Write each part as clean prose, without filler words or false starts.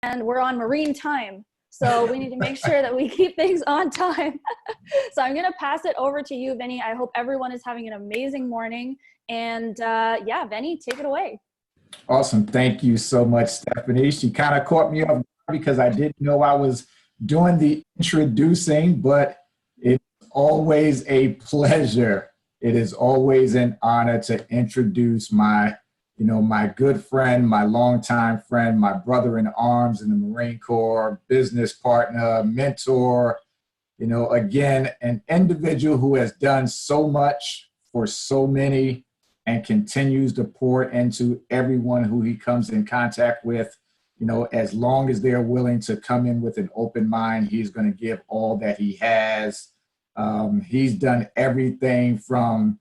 and we're on marine time. So we need to make sure that we keep things on time. So I'm going to pass it over to you, Vinny. I hope everyone is having an amazing morning. And yeah, Vinny, take it away. Awesome. Thank you so much, Stephanie. She kind of caught me off guard because I didn't know I was doing the introducing, but it's always a pleasure. It is always an honor to introduce my my good friend, my longtime friend, my brother in arms in the Marine Corps, business partner, mentor, again, an individual who has done so much for so many and continues to pour into everyone who he comes in contact with. As long as they're willing to come in with an open mind, he's going to give all that he has. He's done everything from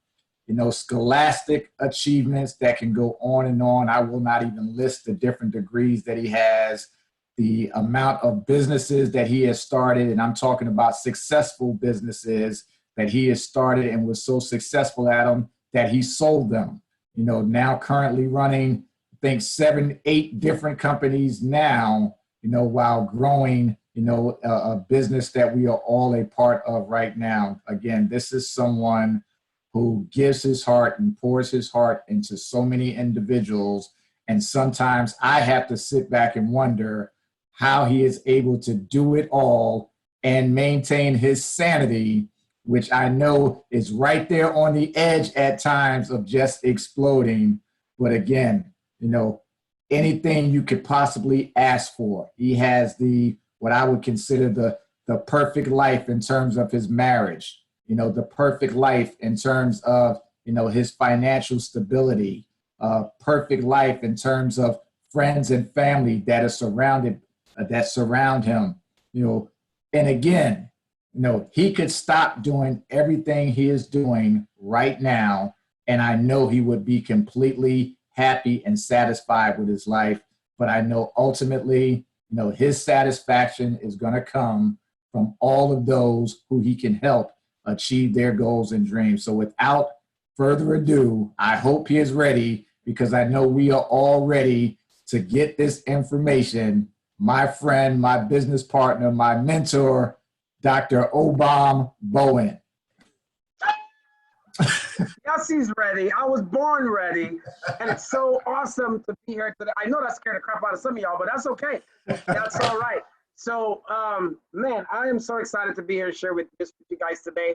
scholastic achievements that can go on and on. I will not even list the different degrees that he has, the amount of businesses that he has started, and I'm talking about successful businesses that he has started and was so successful at them that he sold them. Now currently running, I think 7, 8 different companies now, while growing, a business that we are all a part of right now. Again, this is someone who gives his heart and pours his heart into so many individuals. And sometimes I have to sit back and wonder how he is able to do it all and maintain his sanity, which I know is right there on the edge at times of just exploding. But again, anything you could possibly ask for. He has what I would consider the perfect life in terms of his marriage. The perfect life in terms of, his financial stability, perfect life in terms of friends and family that surround him, and again, he could stop doing everything he is doing right now, and I know he would be completely happy and satisfied with his life. But I know ultimately, his satisfaction is going to come from all of those who he can help achieve their goals and dreams. So without further ado, I hope he is ready, because I know we are all ready to get this information. My friend, my business partner, my mentor, Dr. Obom Bowen. Yes, he's ready. I was born ready. And it's so awesome to be here today. I know that scared the crap out of some of y'all, but that's okay. That's all right. So, man, I am so excited to be here and share with you guys today.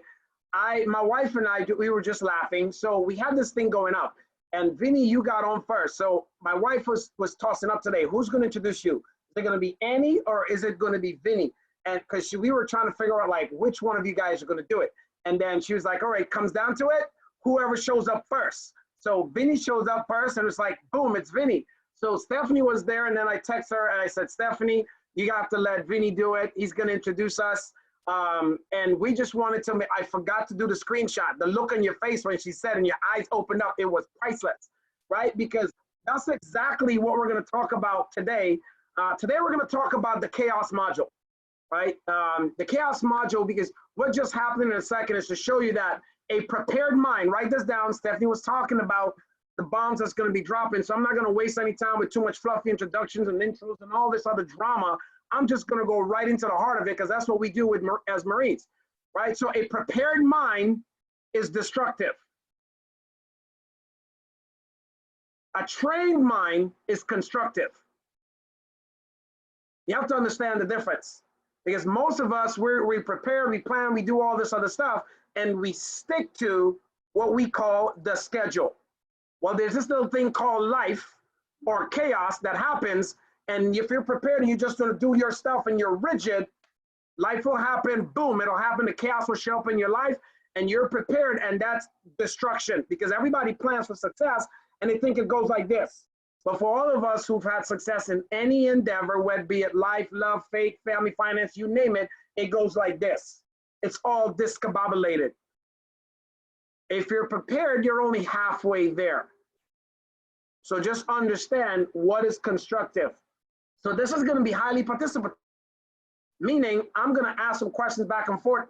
My wife and I, we were just laughing. So we had this thing going up. And Vinny, you got on first. So my wife was tossing up today. Who's going to introduce you? Is it going to be Annie or is it going to be Vinny? And because we were trying to figure out like which one of you guys are going to do it. And then she was like, all right, comes down to it, whoever shows up first. So Vinny shows up first and it's like, boom, it's Vinny. So Stephanie was there and then I text her and I said, Stephanie, you have to let Vinny do it. He's going to introduce us. And we just wanted to, I forgot to do the screenshot. The look on your face when she said and your eyes opened up, it was priceless, right? Because that's exactly what we're going to talk about today. Today we're going to talk about the chaos module, right? The chaos module, because what just happened in a second is to show you that a prepared mind, write this down. Stephanie was talking about the bombs that's going to be dropping. So I'm not going to waste any time with too much fluffy introductions and intros and all this other drama. I'm just going to go right into the heart of it because that's what we do as Marines, right? So a prepared mind is destructive. A trained mind is constructive. You have to understand the difference because most of us, we prepare, we plan, we do all this other stuff, and we stick to what we call the schedule. Well, there's this little thing called life or chaos that happens. And if you're prepared and you're just going to do your stuff and you're rigid, life will happen. Boom, it'll happen. The chaos will show up in your life and you're prepared. And that's destruction because everybody plans for success and they think it goes like this. But for all of us who've had success in any endeavor, whether it be it life, love, faith, family, finance, you name it, it goes like this. It's all discombobulated. If you're prepared, you're only halfway there. So just understand what is constructive. So this is going to be highly participatory, meaning I'm going to ask some questions back and forth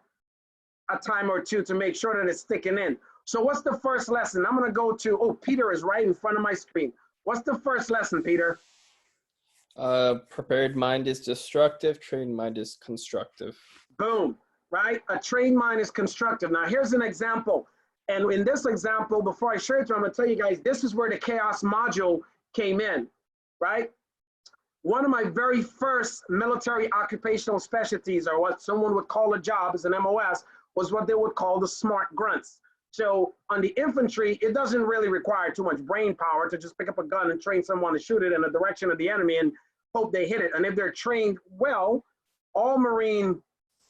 a time or two to make sure that it's sticking in. So what's the first lesson? I'm going to go to, oh, Peter is right in front of my screen. What's the first lesson, Peter? Prepared mind is destructive, trained mind is constructive. Boom, right? A trained mind is constructive. Now, here's an example. And in this example, before I share it to you, I'm going to tell you guys, this is where the chaos module came in, right? One of my very first military occupational specialties, or what someone would call a job as an MOS, was what they would call the smart grunts. So on the infantry, it doesn't really require too much brain power to just pick up a gun and train someone to shoot it in the direction of the enemy and hope they hit it. And if they're trained well, all Marine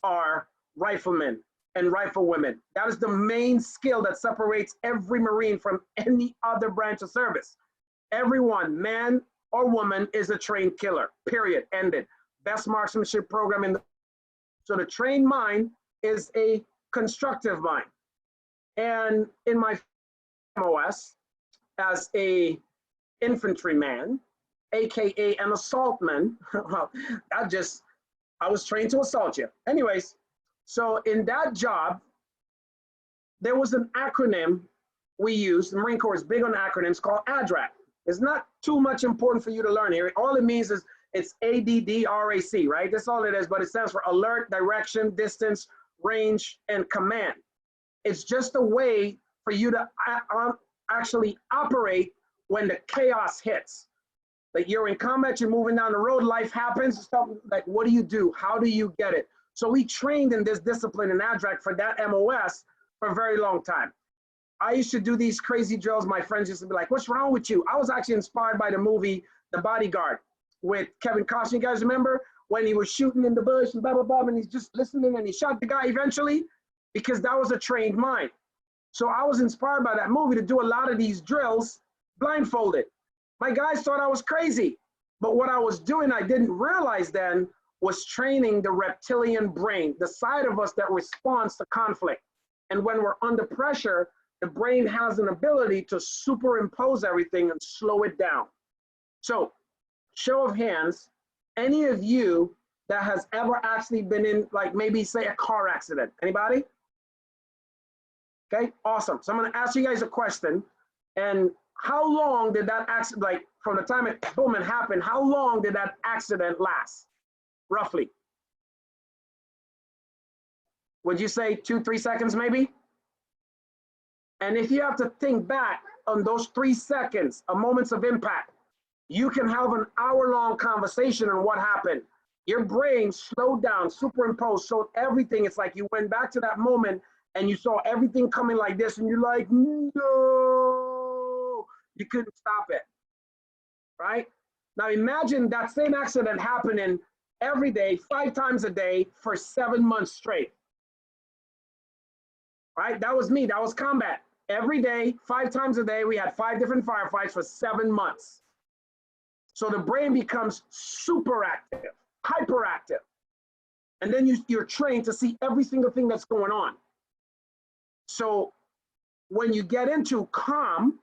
are riflemen and riflewomen. That is the main skill that separates every Marine from any other branch of service. Everyone, man or woman, is a trained killer, period, ended. Best marksmanship program in the, so the trained mind is a constructive mind. And in my MOS, as a infantryman, AKA an assaultman, well, I was trained to assault you. Anyways, so in that job, there was an acronym we used. The Marine Corps is big on acronyms, called ADRAC. It's not too much important for you to learn here. All it means is it's ADDRAC, right? That's all it is, but it stands for alert, direction, distance, range, and command. It's just a way for you to actually operate when the chaos hits. Like you're in combat, you're moving down the road, life happens, stuff like, what do you do? How do you get it? So we trained in this discipline in ADRAC for that MOS for a very long time. I used to do these crazy drills. My friends used to be like, what's wrong with you? I was actually inspired by the movie The Bodyguard with Kevin Costner. You guys remember when he was shooting in the bush and blah, blah, blah, and he's just listening and he shot the guy eventually? Because that was a trained mind. So I was inspired by that movie to do a lot of these drills blindfolded. My guys thought I was crazy, but what I was doing, I didn't realize then, was training the reptilian brain, the side of us that responds to conflict. And when we're under pressure, the brain has an ability to superimpose everything and slow it down. So, show of hands, any of you that has ever actually been in, like maybe say a car accident? Anybody? Okay, awesome. So I'm gonna ask you guys a question. And how long did that accident, like from the time it boom, it happened, how long did that accident last, roughly? Would you say 2-3 seconds maybe? And if you have to think back on those 3 seconds of moments of impact, you can have an hour-long conversation on what happened. Your brain slowed down, superimposed, showed everything. It's like you went back to that moment and you saw everything coming like this and you're like, no, you couldn't stop it, right? Now imagine that same accident happening every day, 5 times a day for 7 months straight, right? That was me, that was combat. Every day, 5 times a day, we had 5 different firefights for 7 months. So the brain becomes super active, hyperactive. And then you're trained to see every single thing that's going on. So when you get into calm,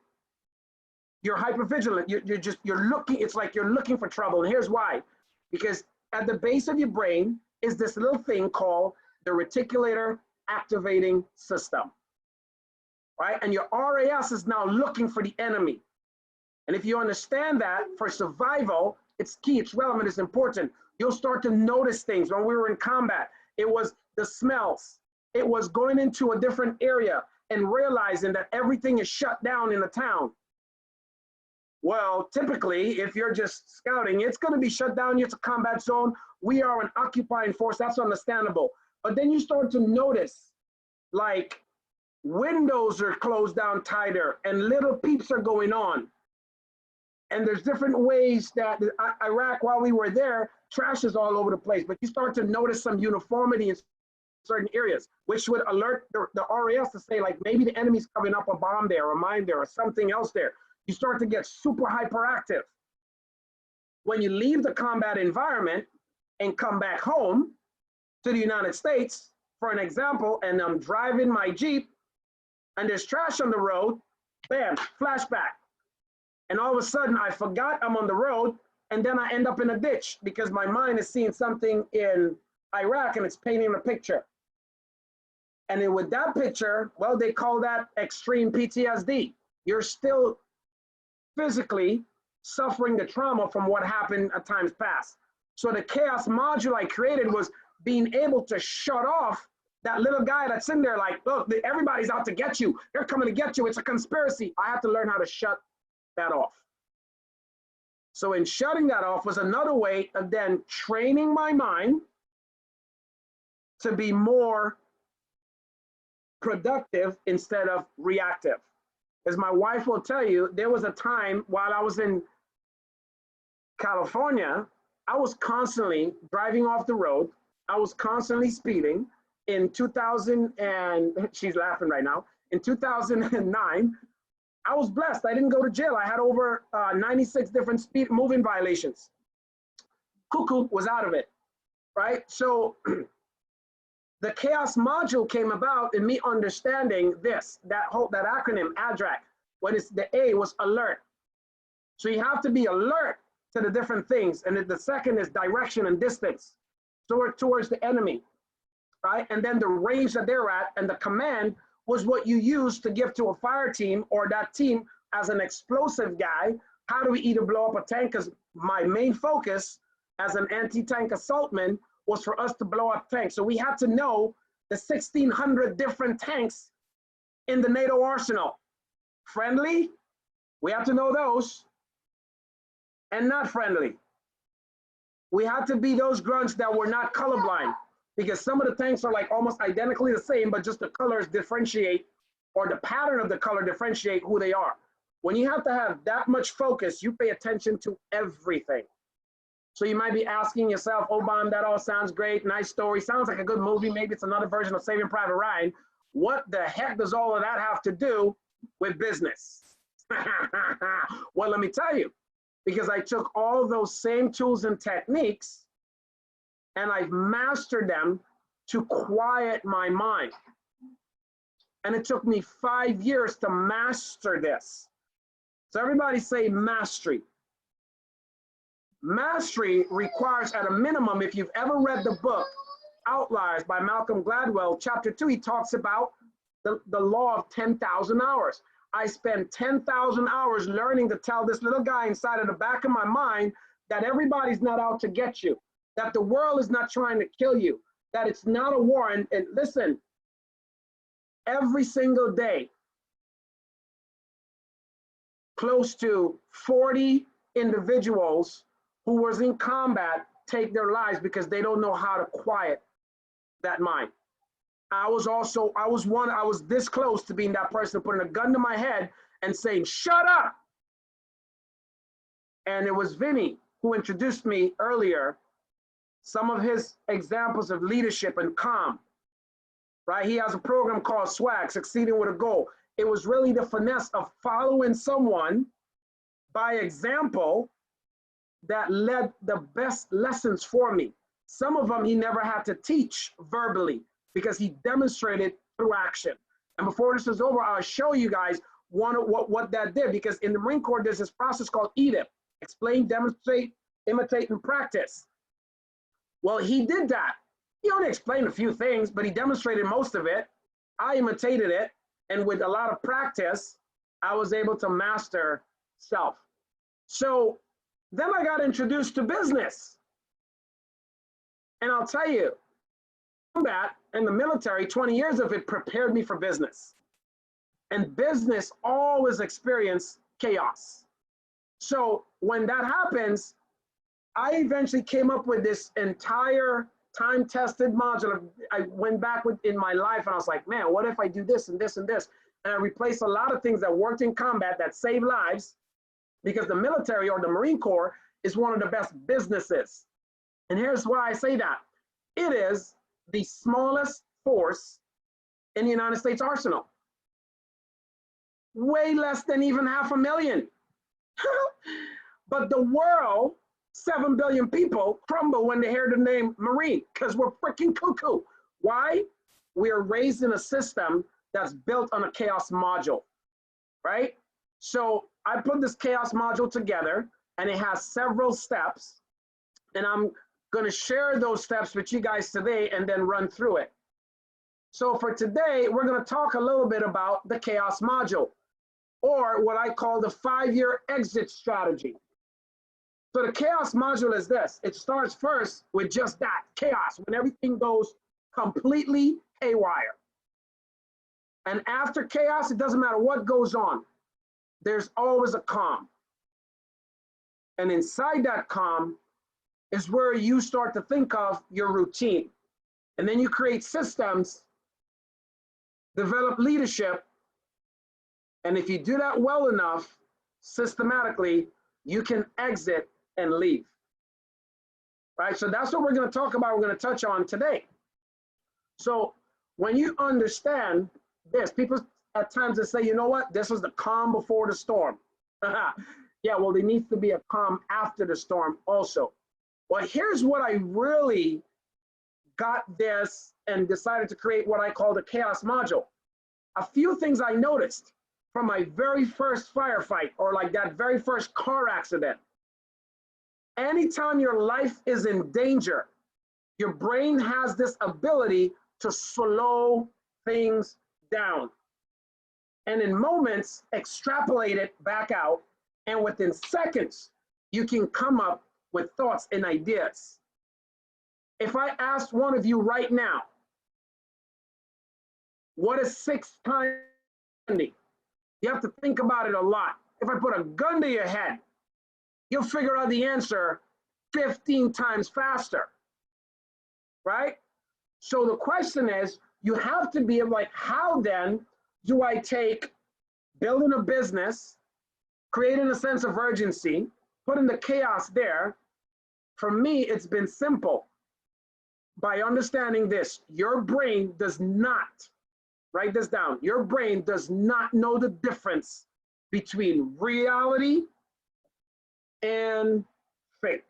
you're hypervigilant. You're looking, it's like you're looking for trouble. And here's why. Because at the base of your brain is this little thing called the reticular activating system, right? And your RAS is now looking for the enemy. And if you understand that for survival, it's key, it's relevant, it's important. You'll start to notice things. When we were in combat, it was the smells. It was going into a different area and realizing that everything is shut down in the town. Well, typically, if you're just scouting, it's going to be shut down. It's a combat zone. We are an occupying force. That's understandable. But then you start to notice, like, windows are closed down tighter and little peeps are going on. And there's different ways that Iraq, while we were there, trash is all over the place. But you start to notice some uniformity in certain areas, which would alert the RAS to say, like, maybe the enemy's coming up a bomb there, or a mine there, or something else there. You start to get super hyperactive. When you leave the combat environment and come back home to the United States, for an example, and I'm driving my Jeep and there's trash on the road, bam, flashback. And all of a sudden I forgot I'm on the road, and then I end up in a ditch because my mind is seeing something in Iraq and it's painting a picture. And then with that picture, well, they call that extreme PTSD. You're still physically suffering the trauma from what happened at times past. So the chaos module I created was being able to shut off that little guy that's in there like, look, everybody's out to get you. They're coming to get you. It's a conspiracy. I have to learn how to shut that off. So in shutting that off was another way of then training my mind to be more productive instead of reactive. As my wife will tell you, there was a time while I was in California, I was constantly driving off the road. I was constantly speeding. In 2000, and she's laughing right now, in 2009, I was blessed. I didn't go to jail. I had over 96 different speed moving violations. Cuckoo was out of it, right? So the chaos module came about in me understanding this, that acronym, ADRAC. What is the A was alert. So you have to be alert to the different things. And then the second is direction and distance. So we're towards the enemy, right? And then the range that they're at, and the command was what you use to give to a fire team or that team as an explosive guy. How do we either blow up a tank? Because my main focus as an anti-tank assaultman was for us to blow up tanks. So we had to know the 1,600 different tanks in the NATO arsenal. Friendly, we have to know those, and not friendly. We had to be those grunts that were not colorblind, because some of the tanks are like almost identically the same, but just the colors differentiate, or the pattern of the color differentiate who they are. When you have to have that much focus, you pay attention to everything. So you might be asking yourself, Obom, that all sounds great, nice story, sounds like a good movie, maybe it's another version of Saving Private Ryan. What the heck does all of that have to do with business? Well, let me tell you, because I took all those same tools and techniques and I've mastered them to quiet my mind. And it took me 5 years to master this. So everybody say mastery. Mastery requires, at a minimum, if you've ever read the book Outliers by Malcolm Gladwell, chapter 2, he talks about the law of 10,000 hours. I spent 10,000 hours learning to tell this little guy inside of the back of my mind that everybody's not out to get you, that the world is not trying to kill you, that it's not a war. And listen, every single day, close to 40 individuals who was in combat take their lives because they don't know how to quiet that mind. I was this close to being that person putting a gun to my head and saying, shut up. And it was Vinny who introduced me earlier, some of his examples of leadership and calm, right? He has a program called SWAG, Succeeding with a Goal. It was really the finesse of following someone by example that led the best lessons for me. Some of them he never had to teach verbally because he demonstrated through action. And before this is over, I'll show you guys what that did, because in the Marine Corps, there's this process called EDIP, explain, demonstrate, imitate, and practice. Well, he did that. He only explained a few things, but he demonstrated most of it. I imitated it. And with a lot of practice, I was able to master self. So then I got introduced to business. And I'll tell you, combat and the military, 20 years of it prepared me for business. And business always experienced chaos. So when that happens, I eventually came up with this entire time-tested module. I went back in my life and I was like, man, what if I do this and this and this? And I replaced a lot of things that worked in combat that saved lives, because the military or the Marine Corps is one of the best businesses. And here's why I say that. It is the smallest force in the United States arsenal. Way less than even 500,000. But the world, 7 billion people, crumble when they hear the name Marine, because we're freaking cuckoo. Why? We are raised in a system that's built on a chaos module, right? So I put this chaos module together and it has several steps, and I'm going to share those steps with you guys today and then run through it. So for today, we're going to talk a little bit about the chaos module, or what I call the 5-year exit strategy. So the chaos module is this. It starts first with just that, chaos, when everything goes completely haywire. And after chaos, it doesn't matter what goes on. There's always a calm. And inside that calm is where you start to think of your routine. And then you create systems, develop leadership. And if you do that well enough, systematically, you can exit and leave. Right? So that's what we're going to talk about. We're going to touch on today. So when you understand this, people at times they say, you know what? This was the calm before the storm. Yeah, well, there needs to be a calm after the storm also. Well, here's what I really got this and decided to create what I call the chaos module. A few things I noticed from my very first firefight, or like that very first car accident. Anytime your life is in danger, your brain has this ability to slow things down. And in moments, extrapolate it back out. And within seconds, you can come up with thoughts and ideas. If I asked one of you right now, what is 6 times 70? You have to think about it a lot. If I put a gun to your head, you'll figure out the answer 15 times faster, right? So the question is, you have to be like, how then do I take building a business, creating a sense of urgency, putting the chaos there? For me, it's been simple. By understanding this, your brain does not, write this down, your brain does not know the difference between reality and fake.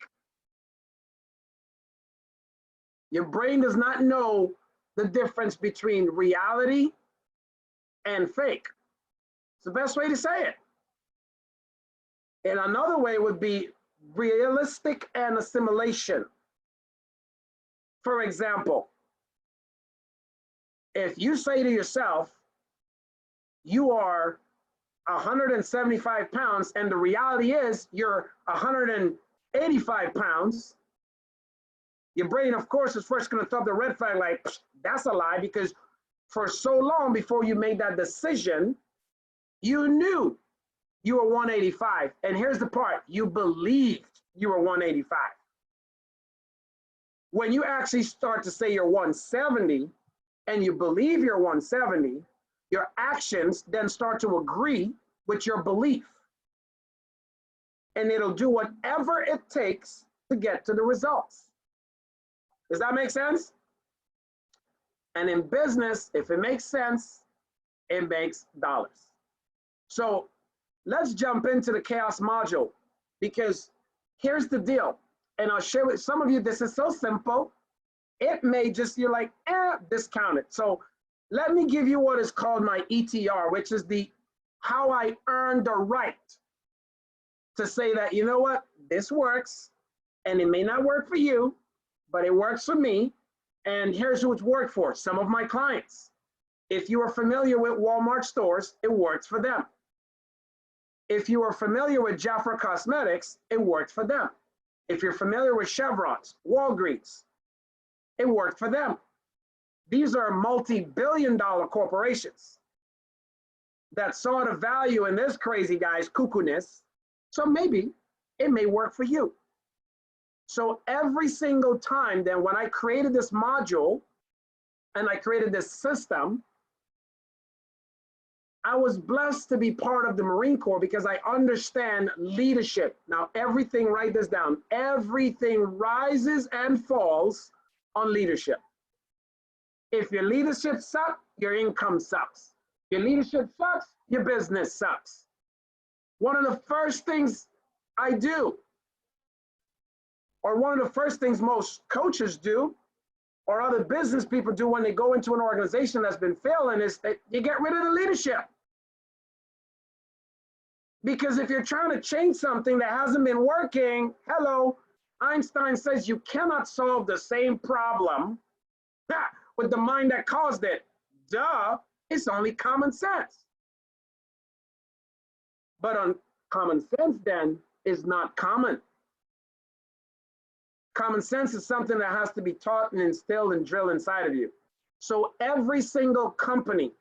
Your brain does not know the difference between reality and fake. It's the best way to say it. And another way would be realistic and assimilation. For example, if you say to yourself, you are 175 pounds, and the reality is you're 185 pounds, your brain, of course, is first going to throw up the red flag like, that's a lie, because for so long before you made that decision, you knew you were 185. And here's the part, you believed you were 185. When you actually start to say you're 170 and you believe you're 170, your actions then start to agree with your belief. And it'll do whatever it takes to get to the results. Does that make sense? And in business, if it makes sense, it makes dollars. So let's jump into the chaos module, because here's the deal. And I'll share with some of you, this is so simple. It may just, you're like, discount it. So let me give you what is called my ETR, which is the how I earned the right to say that, you know what, this works, and it may not work for you, but it works for me. And here's who it's worked for, some of my clients. If you are familiar with Walmart stores, it works for them. If you are familiar with Jafra Cosmetics, it worked for them. If you're familiar with Chevrons, Walgreens, it worked for them. These are multi-billion-dollar corporations that saw the value in this crazy guy's cuckoo-ness. So maybe it may work for you. So every single time then when I created this module and I created this system, I was blessed to be part of the Marine Corps because I understand leadership. Now, everything, write this down, everything rises and falls on leadership. If your leadership sucks, your income sucks. Your leadership sucks, your business sucks. One of the first things I do, or one of the first things most coaches do, or other business people do when they go into an organization that's been failing, is that you get rid of the leadership. Because if you're trying to change something that hasn't been working, hello, Einstein says you cannot solve the same problem with the mind that caused it. Duh, it's only common sense. But common sense then is not common. Common sense is something that has to be taught and instilled and drilled inside of you. So every single company,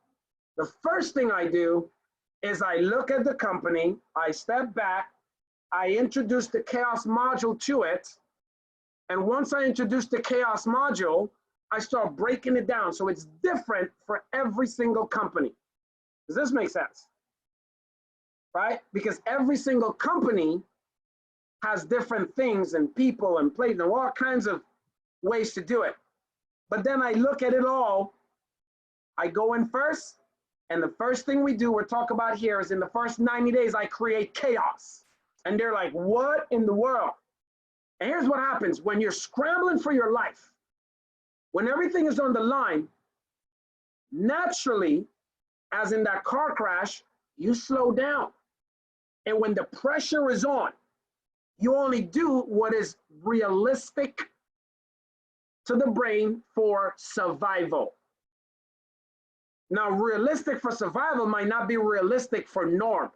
the first thing I do is I look at the company, I step back, I introduce the chaos module to it. And once I introduce the chaos module, I start breaking it down. So it's different for every single company. Does this make sense? Right? Because every single company has different things and people and places and all kinds of ways to do it. But then I look at it all. I go in first, and the first thing we do, we're talking about here, is in the first 90 days, I create chaos. And they're like, what in the world? And here's what happens when you're scrambling for your life, when everything is on the line, naturally, as in that car crash, you slow down. And when the pressure is on, you only do what is realistic to the brain for survival. Now, realistic for survival might not be realistic for norm.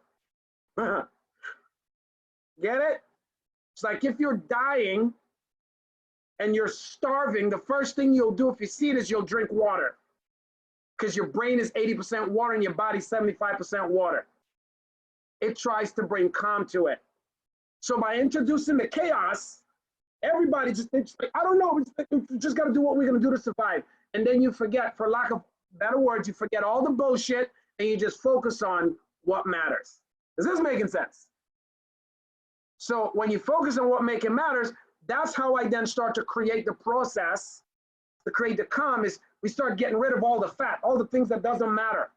Get it? It's like if you're dying and you're starving, the first thing you'll do if you see it is you'll drink water, because your brain is 80% water and your body's 75% water. It tries to bring calm to it. So by introducing the chaos, everybody just thinks, like, I don't know, we just got to do what we're going to do to survive. And then you forget, for lack of better words, you forget all the bullshit and you just focus on what matters. Is this making sense? So when you focus on what making matters, that's how I then start to create the process, to create the calm, is we start getting rid of all the fat, all the things that doesn't matter,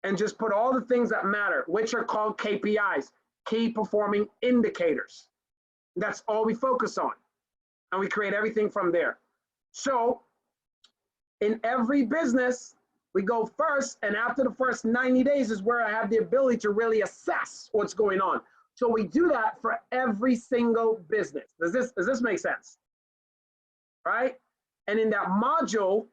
and just put all the things that matter, which are called KPIs, key performing indicators. That's all we focus on, and we create everything from there. So in every business, we go first, and after the first 90 days is where I have the ability to really assess what's going on. So we do that for every single business. Does this make sense? Right? And in that module,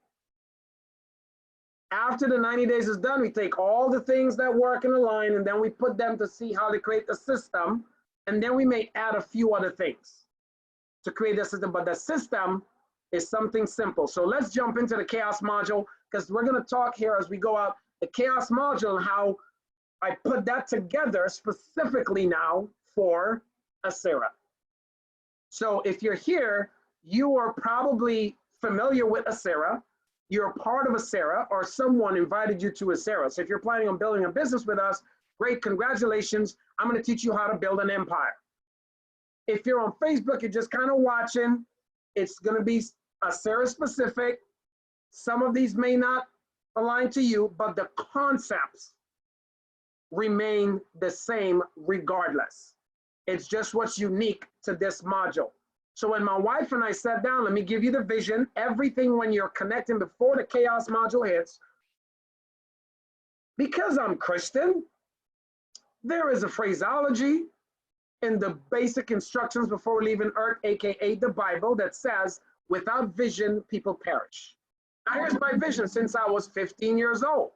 after the 90 days is done, we take all the things that work in a line and then we put them to see how to create the system. And then we may add a few other things to create the system, but the system is something simple. So let's jump into the chaos module, because we're going to talk here as we go out the chaos module and how I put that together specifically now for Acera. So if you're here, you are probably familiar with Acera. You're part of Acera, or someone invited you to Acera. So if you're planning on building a business with us, great, congratulations. I'm going to teach you how to build an empire. If you're on Facebook, you're just kind of watching. It's going to be Acera specific. Some of these may not align to you, but the concepts remain the same regardless. It's just what's unique to this module. So when my wife and I sat down, let me give you the vision, everything when you're connecting before the chaos module hits. Because I'm Christian, there is a phraseology in the basic instructions before leaving earth, AKA the Bible, that says, without vision, people perish. Now here's my vision since I was 15 years old.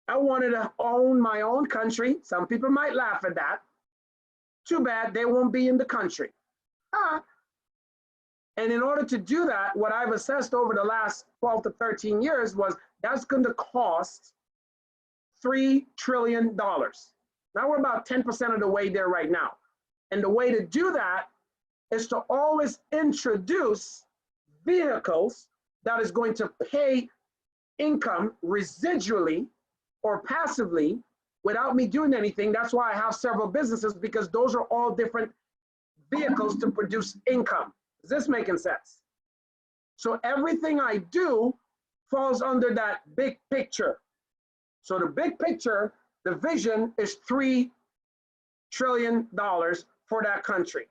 I wanted to own my own country. Some people might laugh at that. Too bad they won't be in the country. And in order to do that, what I've assessed over the last 12 to 13 years was that's going to cost $3 trillion. Now we're about 10% of the way there right now. And the way to do that is to always introduce vehicles that is going to pay income residually or passively without me doing anything. That's why I have several businesses, because those are all different vehicles to produce income. Is this making sense? So everything I do falls under that big picture. So the big picture, the vision is $3 trillion for that country.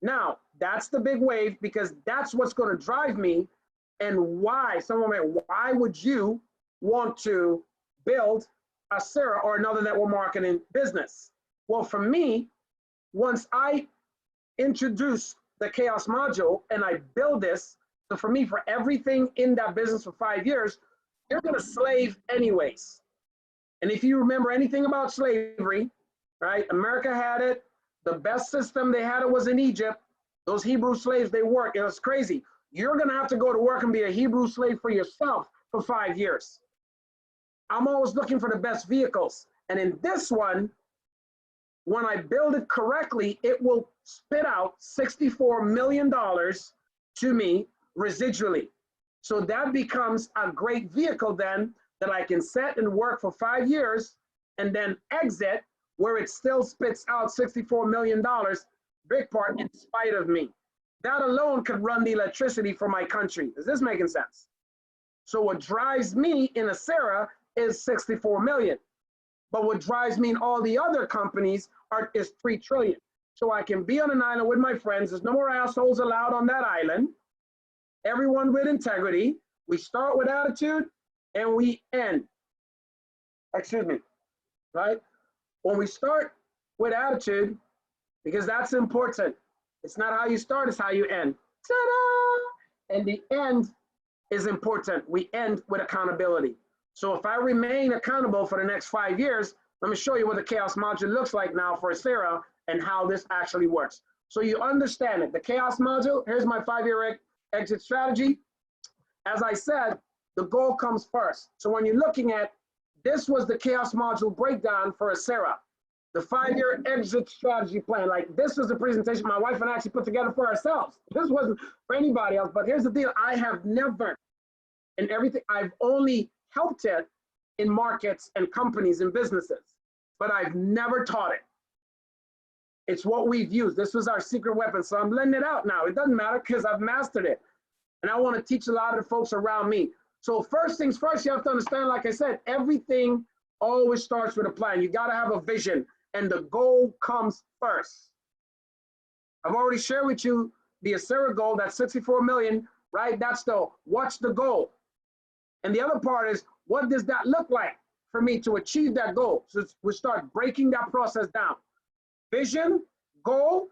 Now, that's the big wave, because that's what's going to drive me. And why, someone may, why would you want to build Acera or another network marketing business? Well, for me, once I introduce the chaos module and I build this, so for me, for everything in that business for 5 years, you're going to slave anyways. And if you remember anything about slavery, right? America had it, The best system they had it was in Egypt. Those Hebrew slaves, they worked. It was crazy. You're going to have to go to work and be a Hebrew slave for yourself for 5 years. I'm always looking for the best vehicles. And in this one, when I build it correctly, it will spit out $64 million to me residually. So that becomes a great vehicle then that I can set and work for 5 years and then exit where it still spits out $64 million, big part in spite of me. That alone could run the electricity for my country. Is this making sense? So what drives me in Acera is 64 million. But what drives me in all the other companies is 3 trillion. So I can be on an island with my friends. There's no more assholes allowed on that island. Everyone with integrity. We start with attitude and we end. Excuse me, right? When we start with attitude, because that's important. It's not how you start, it's how you end. Ta-da! And the end is important. We end with accountability. So if I remain accountable for the next 5 years, let me show you what the chaos module looks like now for Acera and how this actually works. So you understand it. The chaos module, here's my 5-year exit strategy. As I said, the goal comes first. So when you're looking at, this was the chaos module breakdown for Acera. The 5-year exit strategy plan. Like, this was the presentation my wife and I actually put together for ourselves. This wasn't for anybody else, but here's the deal. I have never, in everything, I've only helped it in markets and companies and businesses, but I've never taught it. It's what we've used. This was our secret weapon. So I'm letting it out now. It doesn't matter because I've mastered it. And I want to teach a lot of the folks around me. So first things first, you have to understand, like I said, everything always starts with a plan. You got to have a vision, and the goal comes first. I've already shared with you the Acera goal, that's 64 million, right? That's the, what's the goal? And the other part is, what does that look like for me to achieve that goal? So we start breaking that process down. Vision, goal,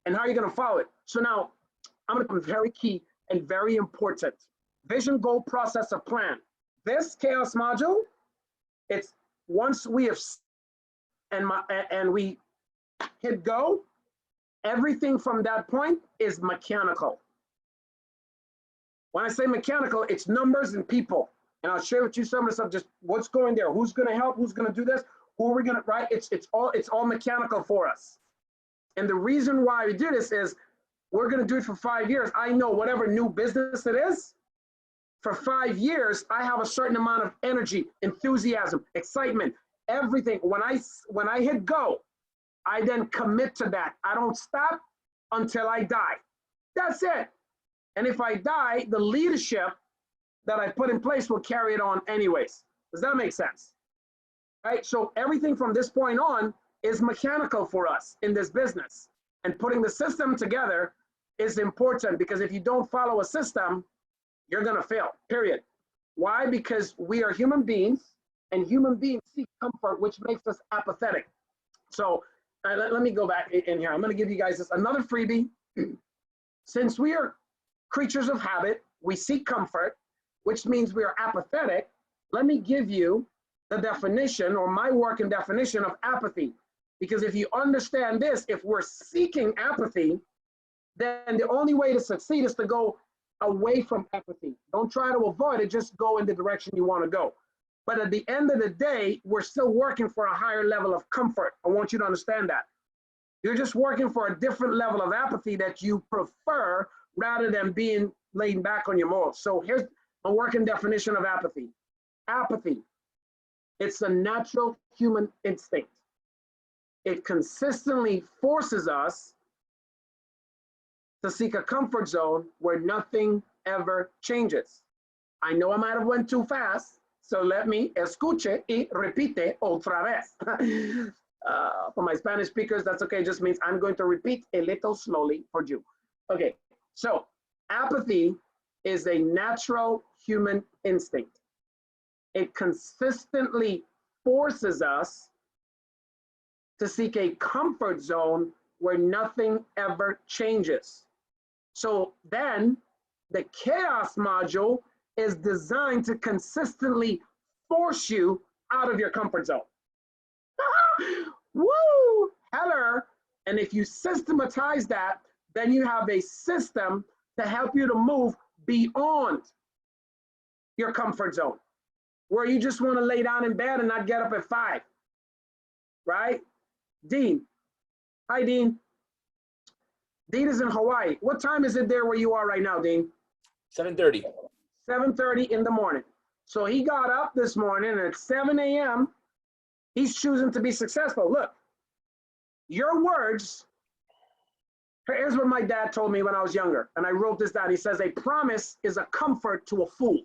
and how are you going to follow it? So now I'm going to come very key and very important. Vision, goal, process, a plan. This chaos module, it's once we have and we hit go, everything from that point is mechanical. When I say mechanical, it's numbers and people. And I'll share with you some of the stuff, just what's going there, who's going to help, who's going to do this, who are we going to, right? It's all mechanical for us. And the reason why we do this is we're going to do it for 5 years. I know whatever new business it is, for 5 years, I have a certain amount of energy, enthusiasm, excitement, everything. When I hit go, I then commit to that. I don't stop until I die. That's it. And if I die, the leadership that I put in place will carry it on anyways. Does that make sense? Right? So everything from this point on is mechanical for us in this business. And putting the system together is important, because if you don't follow a system, you're going to fail, period. Why? Because we are human beings, and human beings seek comfort, which makes us apathetic. So let me go back in here. I'm going to give you guys this another freebie. Since we are creatures of habit, we seek comfort, which means we are apathetic. Let me give you the definition, or my working definition of apathy. Because if you understand this, if we're seeking apathy, then the only way to succeed is to go away from apathy. Don't try to avoid it, just go in the direction you want to go. But at the end of the day, we're still working for a higher level of comfort. I want you to understand that. You're just working for a different level of apathy that you prefer, rather than being laid back on your morals. So here's a working definition of apathy. Apathy, it's a natural human instinct. It consistently forces us to seek a comfort zone where nothing ever changes. I know I might have went too fast, so let me escuche y repite otra vez. For my Spanish speakers, that's okay. It just means I'm going to repeat a little slowly for you. Okay, so apathy is a natural human instinct. It consistently forces us to seek a comfort zone where nothing ever changes. So then the chaos module is designed to consistently force you out of your comfort zone. Woo! Heller. And if you systematize that, then you have a system to help you to move beyond your comfort zone, where you just want to lay down in bed and not get up at 5, right? Dean. Hi, Dean. Dean is in Hawaii. What time is it there where you are right now, Dean? 7:30. 7:30 in the morning. So he got up this morning and at 7 a.m., he's choosing to be successful. Look, your words, here's what my dad told me when I was younger, and I wrote this down. He says, a promise is a comfort to a fool.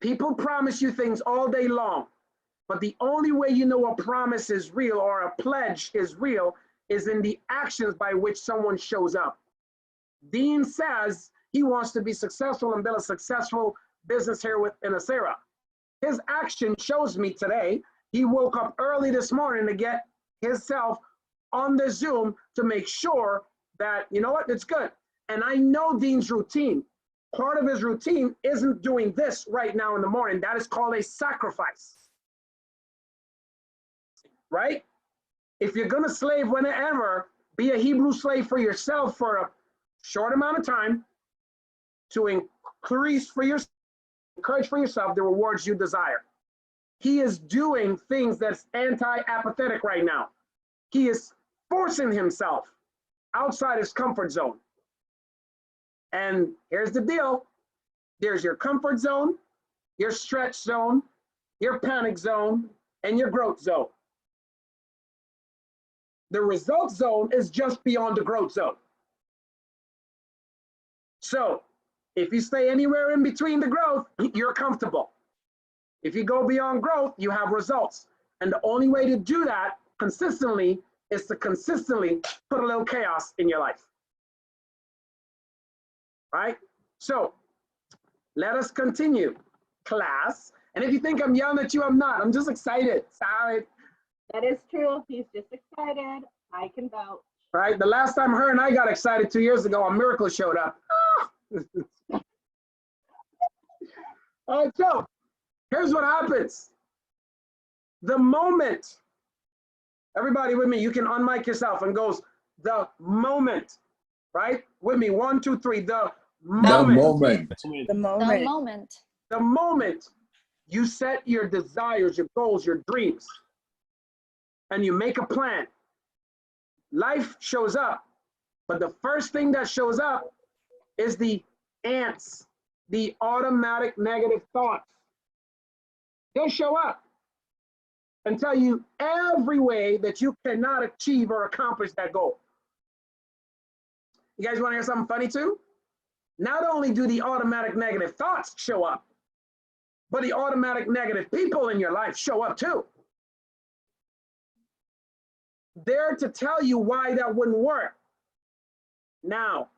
People promise you things all day long, but the only way you know a promise is real or a pledge is real is in the actions by which someone shows up. Dean says he wants to be successful and build a successful business here with Inacera. His action shows me today, he woke up early this morning to get himself on the Zoom to make sure that, you know what, it's good. And I know Dean's routine. Part of his routine isn't doing this right now in the morning. That is called a sacrifice, right? If you're gonna slave whenever, be a Hebrew slave for yourself for a short amount of time to increase for yourself, encourage for yourself the rewards you desire. He is doing things that's anti-apathetic right now. He is forcing himself outside his comfort zone. And here's the deal. There's your comfort zone, your stretch zone, your panic zone, and your growth zone. The result zone is just beyond the growth zone. So if you stay anywhere in between the growth, you're comfortable. If you go beyond growth, you have results. And the only way to do that consistently is to consistently put a little chaos in your life. Right? So let us continue, class. And if you think I'm yelling at you, I'm not. I'm just excited. Sorry. That is true. He's just excited. I can vouch. Right? The last time her and I got excited 2 years ago, a miracle showed up. All right, so here's what happens. The moment, everybody with me, you can unmic yourself and goes, the moment, right? With me, 1, 2, 3, the moment. The moment. The moment you set your desires, your goals, your dreams, and you make a plan, life shows up. But the first thing that shows up is the ants, the automatic negative thoughts. They'll show up and tell you every way that you cannot achieve or accomplish that goal. You guys want to hear something funny too? Not only do the automatic negative thoughts show up, but the automatic negative people in your life show up too. They're to tell you why that wouldn't work. Now,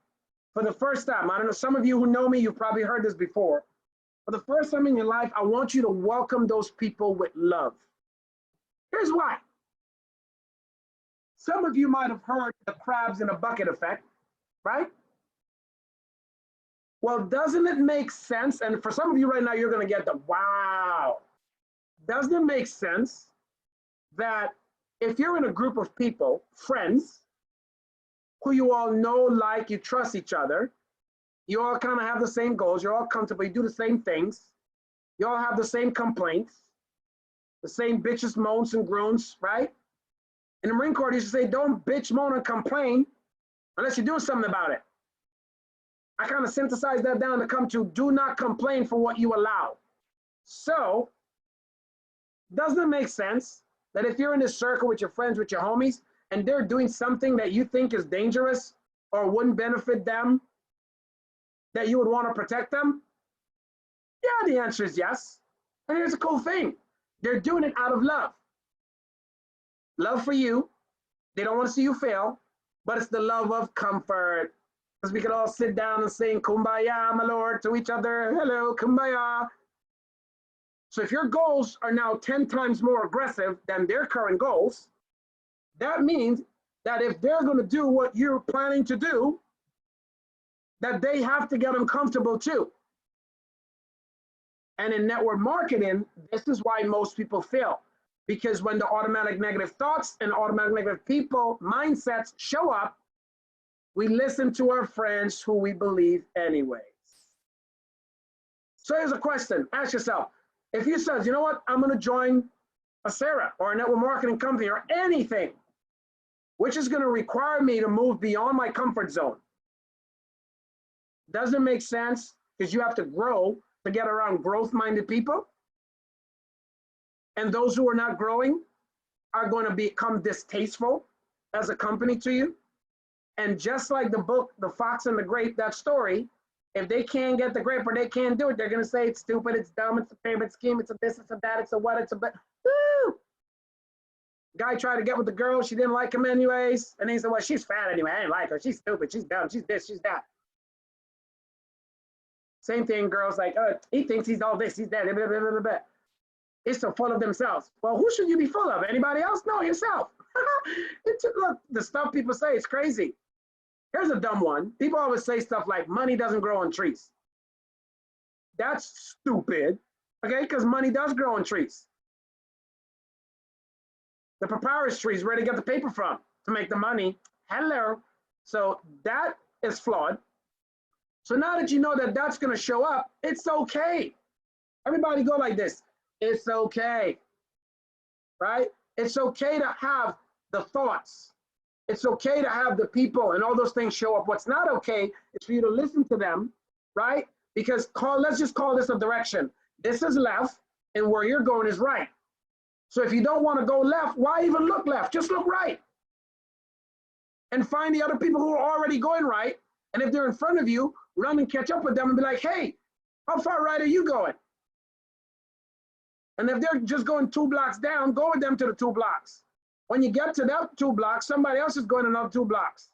for the first time, I don't know, some of you who know me, you've probably heard this before. For the first time in your life, I want you to welcome those people with love. Here's why. Some of you might have heard the crabs in a bucket effect, right? Well, doesn't it make sense? And for some of you right now, you're going to get the wow. Doesn't it make sense that if you're in a group of people, friends, who you all know, like, you trust each other, you all kind of have the same goals, you're all comfortable, you do the same things, you all have the same complaints, the same bitches, moans, and groans, right? In the Marine Corps, they used to say, don't bitch, moan, and complain unless you're doing something about it. I kind of synthesized that down to come to do not complain for what you allow. So, doesn't it make sense that if you're in this circle with your friends, with your homies, and they're doing something that you think is dangerous or wouldn't benefit them, that you would want to protect them? Yeah, the answer is yes. And here's a cool thing. They're doing it out of love. Love for you. They don't want to see you fail, but it's the love of comfort. Because we can all sit down and sing Kumbaya, my Lord, to each other. Hello, Kumbaya. So if your goals are now 10 times more aggressive than their current goals, that means that if they're going to do what you're planning to do, that they have to get them comfortable too. And in network marketing, this is why most people fail. Because when the automatic negative thoughts and automatic negative people mindsets show up, we listen to our friends who we believe anyways. So here's a question. Ask yourself, if you says, you know what, I'm going to join a Sarah or a network marketing company or anything, which is going to require me to move beyond my comfort zone. Doesn't make sense because you have to grow to get around growth-minded people. And those who are not growing are going to become distasteful as a company to you. And just like the book, The Fox and the Grape, that story, if they can't get the grape or they can't do it, they're going to say it's stupid, it's dumb, it's a pyramid scheme, it's a this, it's a that, it's a what, it's a but. Woo! Guy tried to get with the girl, she didn't like him anyways. And he said, well, she's fat anyway, I didn't like her, she's stupid, she's dumb, she's this, she's that. Same thing, girls like, he thinks he's all this, he's that, blah, blah, blah, blah, blah. It's so full of themselves. Well, who should you be full of? Anybody else? No, yourself. Look, the stuff people say, it's crazy. Here's a dumb one. People always say stuff like money doesn't grow on trees. That's stupid, okay? Because money does grow on trees. The papyrus trees, where they get the paper from to make the money. Hello. So that is flawed. So now that you know that that's going to show up, it's okay. Everybody go like this. It's okay, right? It's okay to have the thoughts. It's okay to have the people and all those things show up. What's not okay is for you to listen to them, right? Because let's just call this a direction. This is left and where you're going is right. So if you don't want to go left, why even look left? Just look right. And find the other people who are already going right. And if they're in front of you, run and catch up with them and be like, hey, how far right are you going? And if they're just going 2 blocks down, go with them to the 2 blocks. When you get to that 2 blocks, somebody else is going another 2 blocks.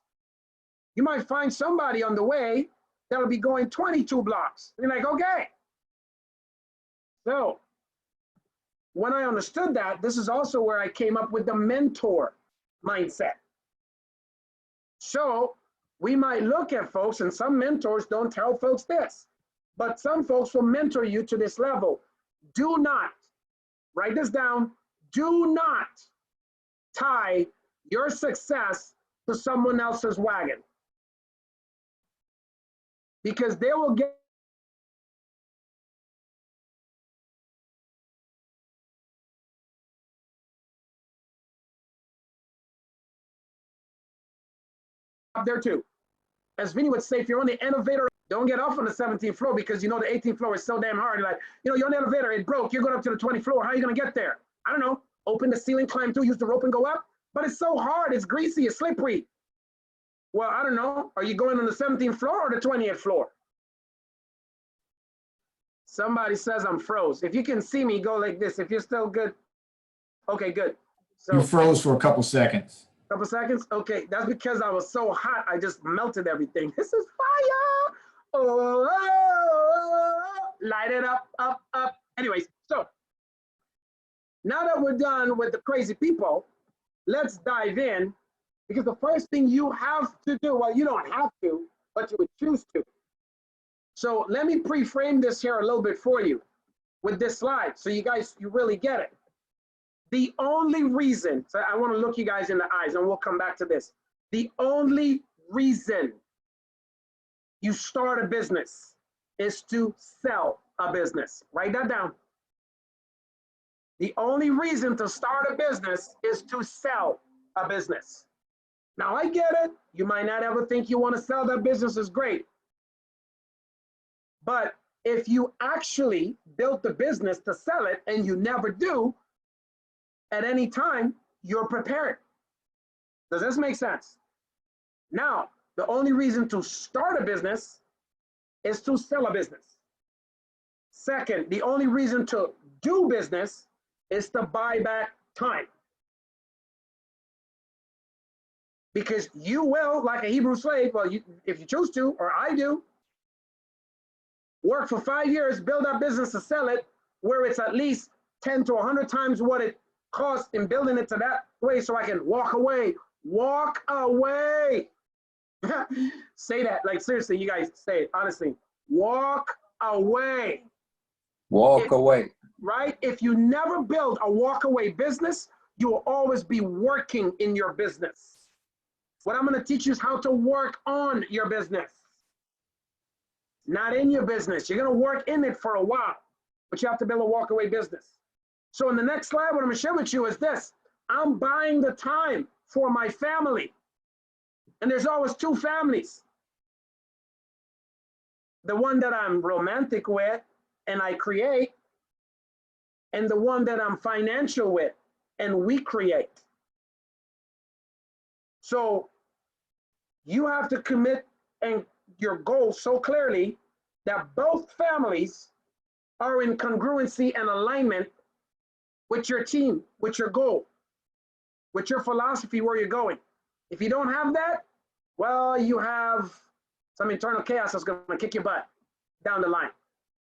You might find somebody on the way that'll be going 22 blocks. You're like, okay. So when I understood that, this is also where I came up with the mentor mindset. So we might look at folks, and some mentors don't tell folks this, but some folks will mentor you to this level. Do not, write this down, do not tie your success to someone else's wagon. Because they will get up there too. As Vinny would say, if you're on the elevator, don't get off on the 17th floor because you know the 18th floor is so damn hard. You're like, you're on the elevator, it broke, you're going up to the 20th floor. How are you going to get there? I don't know. Open the ceiling, climb through, use the rope and go up. But it's so hard, it's greasy, it's slippery. Well, I don't know. Are you going on the 17th floor or the 20th floor? Somebody says I'm froze. If you can see me, go like this. If you're still good. Okay, good. So You froze for a couple seconds. Couple seconds? Okay, that's because I was so hot, I just melted everything. This is fire. Oh, light it up, up, up. Anyways, so now that we're done with the crazy people, let's dive in, because the first thing you have to do, well, you don't have to, but you would choose to. So let me pre-frame this here a little bit for you with this slide so you really get it. The only reason, so I want to look you guys in the eyes and we'll come back to this. The only reason you start a business is to sell a business. Write that down. The only reason to start a business is to sell a business. Now I get it. You might not ever think you want to sell that business is great. But if you actually built the business to sell it and you never do, at any time, you're prepared. Does this make sense? Now, the only reason to start a business is to sell a business. Second, the only reason to do business is to buy back time. Because you will, like a Hebrew slave, well, if you choose to, or I do, work for 5 years, build our business to sell it, where it's at least 10 to 100 times what it cost in building it to that way so I can walk away Walk away. Say that, like seriously, you guys say it honestly. Walk away. Walk away. Right? If you never build a walk away business, you will always be working in your business. What I'm going to teach you is how to work on your business, not in your business. You're going to work in it for a while, but you have to build a walk away business. So in the next slide, what I'm going to share with you is this. I'm buying the time for my family. And there's always two families. The one that I'm romantic with and I create, and the one that I'm financial with and we create. So you have to commit and your goal so clearly that both families are in congruency and alignment with your team, with your goal, with your philosophy, where you're going. If you don't have that, well, you have some internal chaos that's going to kick your butt down the line.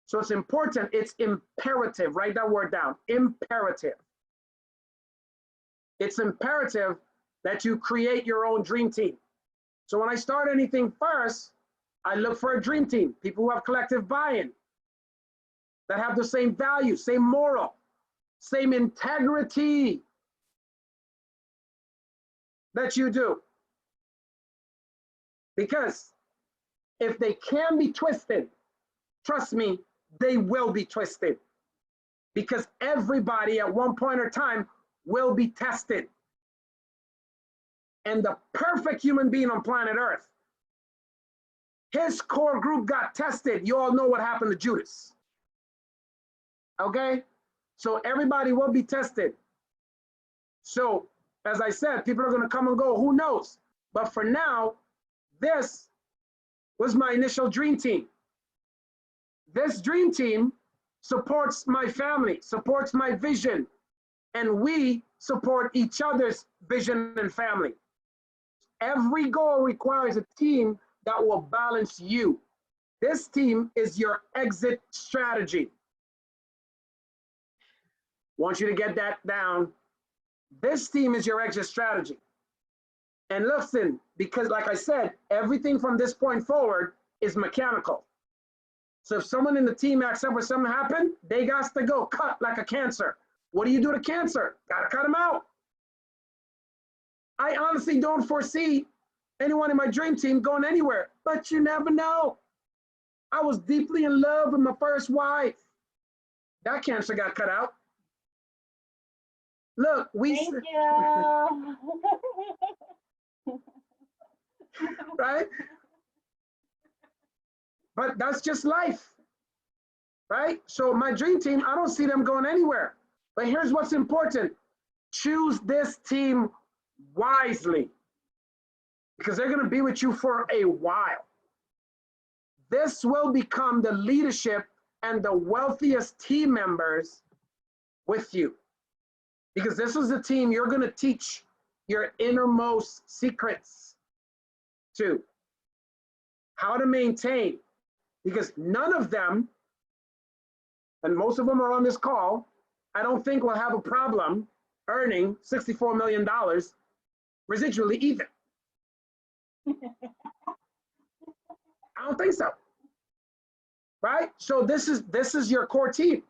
So it's important, it's imperative, write that word down, imperative. It's imperative that you create your own dream team. So when I start anything first, I look for a dream team, people who have collective buy-in, that have the same value, same moral, same integrity that you do. Because if they can be twisted, trust me, they will be twisted. Because everybody at one point or time will be tested. And the perfect human being on planet Earth, his core group got tested. You all know what happened to Judas. Okay? So everybody will be tested. So, as I said, people are going to come and go. Who knows? But for now, this was my initial dream team. This dream team supports my family, supports my vision, and we support each other's vision and family. Every goal requires a team that will balance you. This team is your exit strategy. Want you to get that down. This team is your exit strategy. And listen, because like I said, everything from this point forward is mechanical. So if someone in the team acts up or something happened, they got to go cut like a cancer. What do you do to cancer? Gotta cut them out. I honestly don't foresee anyone in my dream team going anywhere, but you never know. I was deeply in love with my first wife. That cancer got cut out. Look, we Thank you. right? But that's just life, right? So my dream team, I don't see them going anywhere. But here's what's important. Choose this team wisely, because they're gonna be with you for a while. This will become the leadership and the wealthiest team members with you, because this is the team you're gonna teach your innermost secrets to, how to maintain, because none of them, and most of them are on this call, I don't think will have a problem earning $64 million residually either. I don't think so, right? So this is your core team.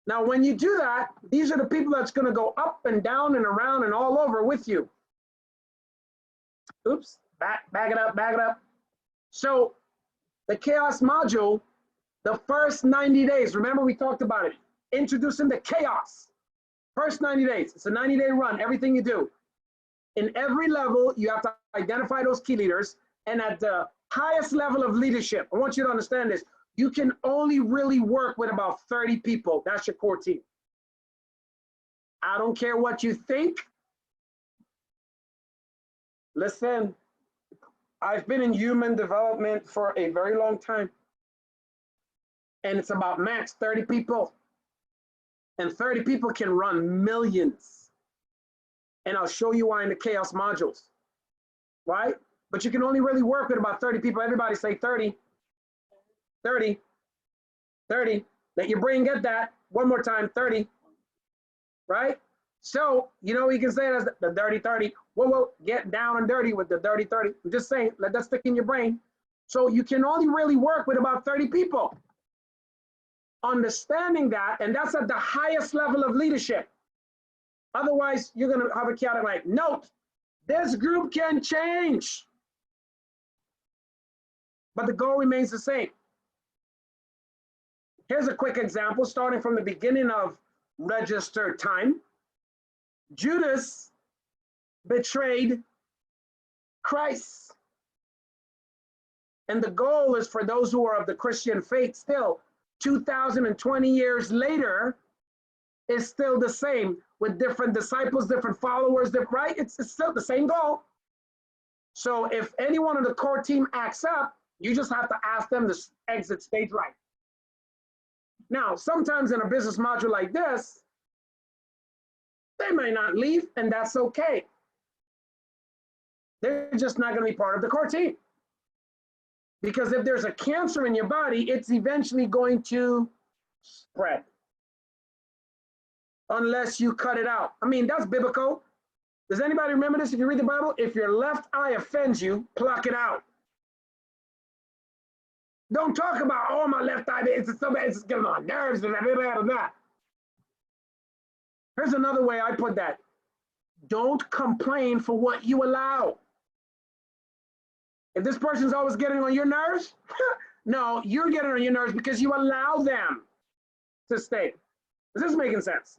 Now, when you do that, these are the people that's gonna go up and down and around and all over with you. Oops, back it up. So the chaos module, the first 90 days, remember we talked about it, introducing the chaos. First 90 days, it's a 90-day run, everything you do. In every level, you have to identify those key leaders, and at the highest level of leadership, I want you to understand this, you can only really work with about 30 people. That's your core team. I don't care what you think. Listen, I've been in human development for a very long time. And it's about max 30 people. And 30 people can run millions. And I'll show you why in the chaos modules, right? But you can only really work with about 30 people. Everybody say 30, 30, 30. Let your brain get that. One more time, 30, right? So, you know, you can say that's the dirty 30. Whoa, get down and dirty with the dirty 30. I'm just saying, let that stick in your brain. So you can only really work with about 30 people. Understanding that, and that's at the highest level of leadership. Otherwise, you're going to have a chaotic like, note, this group can change. But the goal remains the same. Here's a quick example, starting from the beginning of registered time. Judas betrayed Christ. And the goal is for those who are of the Christian faith still, 2020 years later, is still the same with different disciples, different followers, right? It's still the same goal. So if anyone on the core team acts up, you just have to ask them to exit stage right. Now, sometimes in a business module like this, they may not leave, and that's okay. They're just not going to be part of the core team. Because if there's a cancer in your body, it's eventually going to spread. Unless you cut it out. I mean, that's biblical. Does anybody remember this if you read the Bible? If your left eye offends you, pluck it out. Don't talk about, oh, my left eye, it's so bad, it's getting on nerves, and that. Here's another way I put that. Don't complain for what you allow. If this person's always getting on your nerves, no, you're getting on your nerves because you allow them to stay. Is this making sense?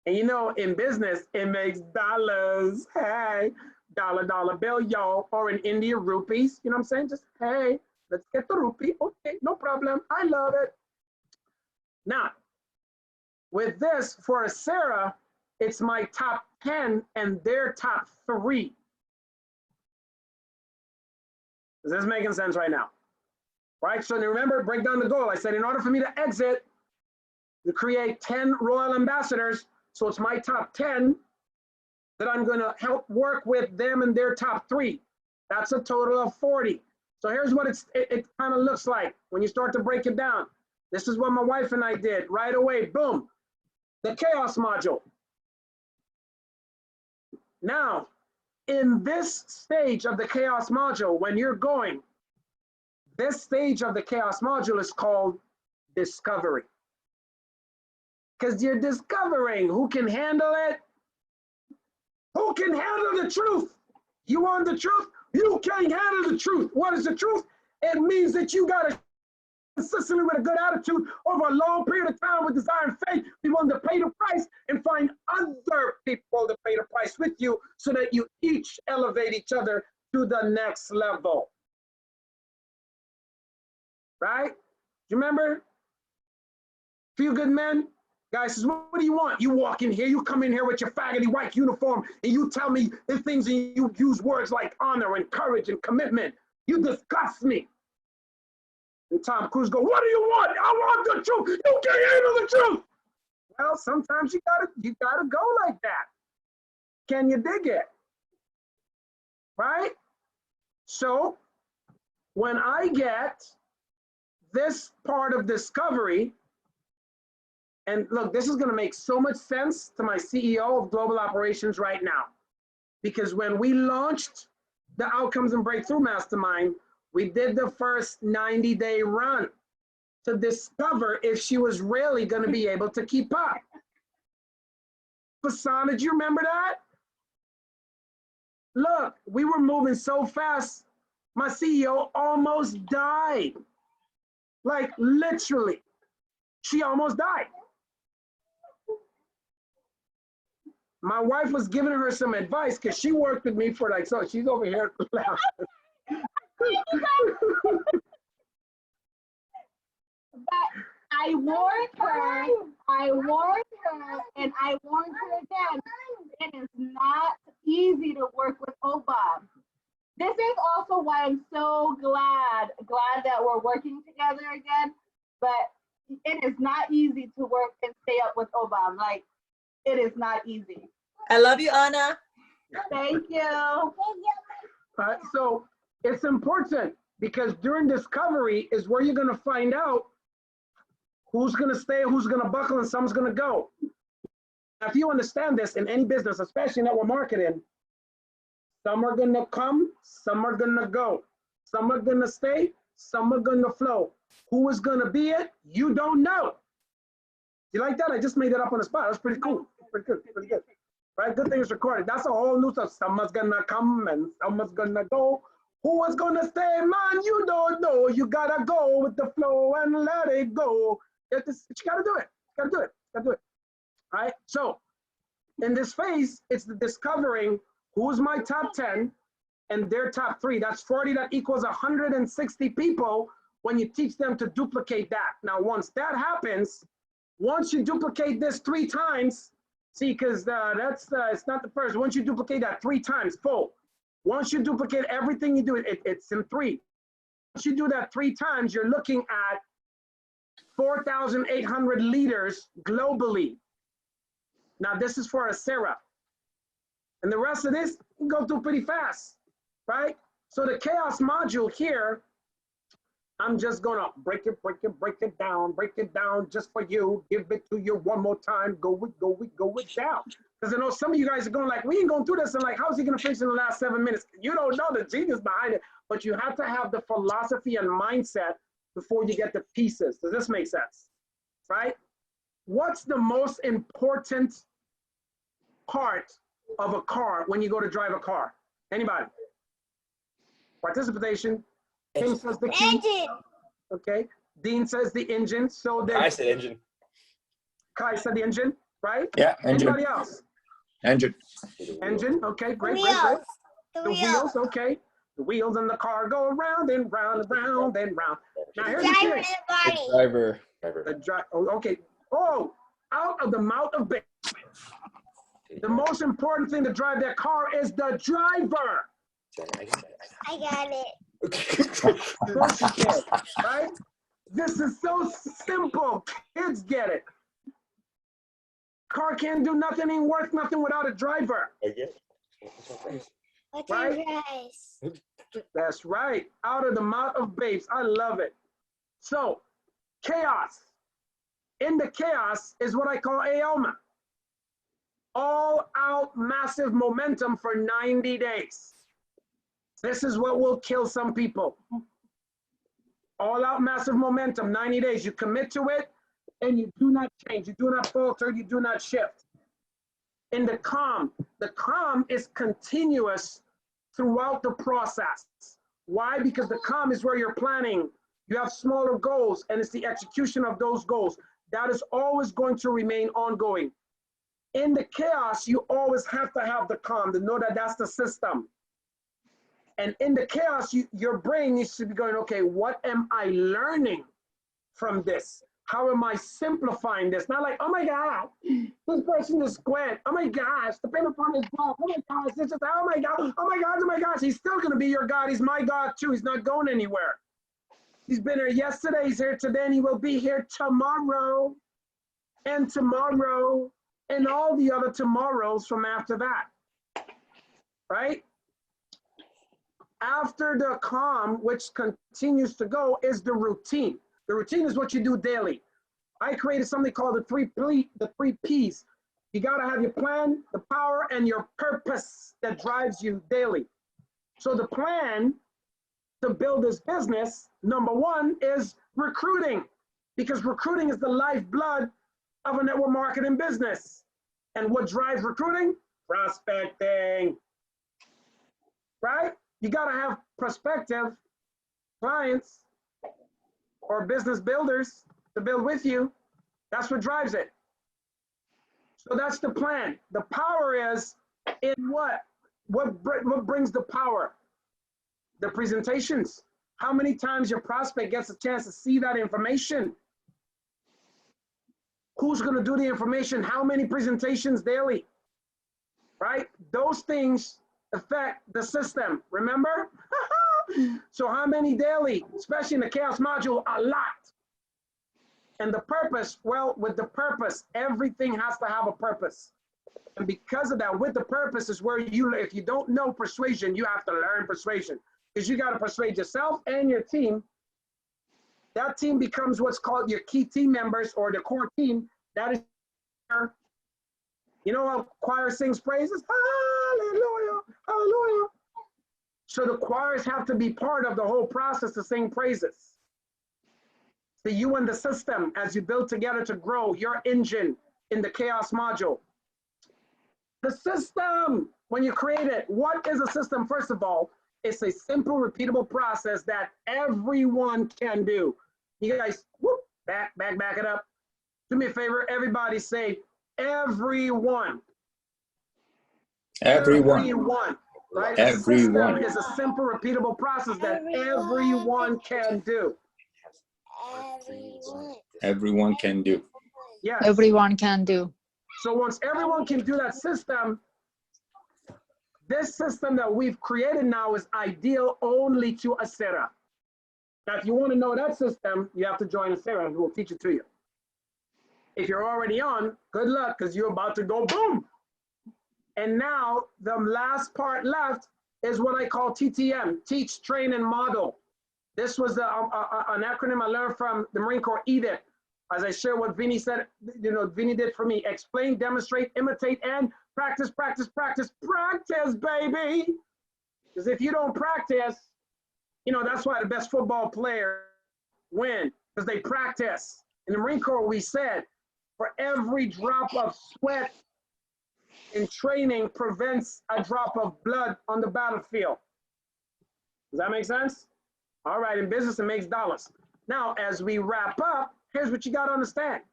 And you know, in business, it makes dollars. Hey, dollar bill, y'all, or in India, rupees. You know what I'm saying? Just, hey, let's get the rupee. Okay, no problem. I love it. Now, with this, for Sarah, it's my top 10 and their top 3. Is this making sense right now? Right, so remember, break down the goal. I said in order for me to exit, to create 10 royal ambassadors, so it's my top 10 that I'm gonna help work with them and their top 3. That's a total of 40. So here's what it kind of looks like when you start to break it down. This is what my wife and I did right away, boom. The chaos module. Now, in this stage of the chaos module, when you're going, this stage of the chaos module is called discovery. Because you're discovering who can handle it, who can handle the truth. You want the truth? You can't handle the truth. What is the truth? It means that you got to consistently with a good attitude over a long period of time with desire and faith, be willing to pay the price and find other people to pay the price with you so that you each elevate each other to the next level. Right? You remember? Few good men? Guy says, what do you want? You walk in here, you come in here with your faggoty white uniform, and you tell me the things, and you use words like honor and courage and commitment. You disgust me. And Tom Cruise go, what do you want? I want the truth. You can't handle the truth. Well, sometimes you gotta go like that. Can you dig it? Right? So when I get this part of discovery, and look, this is gonna make so much sense to my CEO of Global Operations right now. Because when we launched the Outcomes and Breakthrough Mastermind, we did the first 90-day run to discover if she was really going to be able to keep up. Fasana, did you remember that? Look, we were moving so fast, my CEO almost died. Like literally, she almost died. My wife was giving her some advice because she worked with me for like, so she's over here laughing. But I warned her, and I warned her again. It is not easy to work with Obom. This is also why I'm so glad that we're working together again. But it is not easy to work and stay up with Obom. Like, it is not easy. I love you, Anna. Thank you. So it's important because during discovery is where you're going to find out who's going to stay, who's going to buckle, and some's going to go. If you understand this in any business, especially network marketing, some are gonna come, some are gonna go. Some are gonna stay, some are gonna flow. Who is gonna be it? You don't know. You like that? I just made it up on the spot. That's pretty cool. Pretty good, pretty good. Right? Good thing it's recorded. That's a whole new stuff. Someone's gonna come and someone's gonna go. Who is gonna stay? Man, you don't know. You gotta go with the flow and let it go. You gotta do it. You gotta do it. You gotta do it. All right? So in this phase, it's the discovering who's my top 10 and their top 3. That's 40. That equals 160 people when you teach them to duplicate that. Now, once that happens, once you duplicate this 3 times, see, because it's not the first. Once you duplicate that 3 times, full. Once you duplicate everything you do, it's in 3. Once you do that 3 times, you're looking at 4,800 leaders globally. Now, this is for a Sarah. And the rest of this, you can go through pretty fast, right? So the chaos module here, I'm just gonna break it down just for you. Give it to you one more time. Go it down. Because I know some of you guys are going like, we ain't going through this. And like, how's he gonna finish in the last 7 minutes? You don't know the genius behind it, but you have to have the philosophy and mindset before you get the pieces. Does this make sense? Right? What's the most important part of a car when you go to drive a car? Anybody? Participation. Kim says the key. Engine. Okay. Dean says the engine. So I said engine. Kai said the engine, right? Yeah, engine. Anybody else? Engine. Engine. Okay, great, The great, great. wheels. The wheels. Okay. The wheels in the car go round and round and round and round. Now here's the Driver thing. and body. Driver. Okay. Oh, out of the mouth of babes. The most important thing to drive that car is the driver. I got it. Of course you can, right? This is so simple. Kids get it. Car can't do nothing, ain't worth nothing without a driver. What's Right? your price? That's right. Out of the mouth of babes. I love it. So, chaos. In the chaos is what I call AOMA. All out massive momentum for 90 days. This is what will kill some people. All out massive momentum, 90 days. You commit to it and you do not change. You do not falter. You do not shift. In the calm is continuous throughout the process. Why? Because the calm is where you're planning. You have smaller goals and it's the execution of those goals. That is always going to remain ongoing. In the chaos, you always have to have the calm to know that that's the system. And in the chaos, your brain needs to be going, okay, what am I learning from this? How am I simplifying this? Not like, oh my God, this person is squid. Oh my gosh, the payment partner is blocked. Oh my gosh, this is, oh my God, oh my God, oh my gosh. He's still gonna be your God. He's my God too. He's not going anywhere. He's been here yesterday, he's here today, and he will be here tomorrow and tomorrow and all the other tomorrows from after that, right? After the calm, which continues to go, is the routine. The routine is what you do daily. I created something called the three P's. You gotta have your plan, the power, and your purpose that drives you daily. So the plan to build this business, number 1 is recruiting, because recruiting is the lifeblood of a network marketing business. And what drives recruiting? Prospecting, right? You gotta have prospective clients or business builders to build with you. That's what drives it. So that's the plan. The power is in what? What brings the power? The presentations. How many times your prospect gets a chance to see that information? Who's gonna do the information? How many presentations daily? Right? Those things affect the system, remember? So how many daily, especially in the chaos module? A lot. And the purpose, well, with the purpose, everything has to have a purpose. And because of that, with the purpose is where you, if you don't know persuasion, you have to learn persuasion. Because you got to persuade yourself and your team. That team becomes what's called your key team members or the core team. That is You know how choir sings praises? Hallelujah, hallelujah. So the choirs have to be part of the whole process to sing praises. So you and the system, as you build together to grow your engine in the chaos module. The system, when you create it, what is a system? First of all, it's a simple, repeatable process that everyone can do. You guys, whoop, back it up. Do me a favor, everybody say, everyone. Everyone. Right? Everyone. A system is a simple, repeatable process that everyone can do. Everyone can do. Yes. Everyone can do. So once everyone can do that system, this system that we've created now is ideal only to Asera. Now, if you want to know that system, you have to join Asera and we'll teach it to you. If you're already on, good luck, because you're about to go boom. And now the last part left is what I call TTM, teach, train, and model. This was an acronym I learned from the Marine Corps, EDIT. As I share what Vinny said, Vinny did for me. Explain, demonstrate, imitate, and practice, practice, practice, practice, baby. Because if you don't practice, that's why the best football players win, because they practice. In the Marine Corps, we said, for every drop of sweat in training prevents a drop of blood on the battlefield. Does that make sense? All right, in business, it makes dollars. Now, as we wrap up, here's what you got to understand.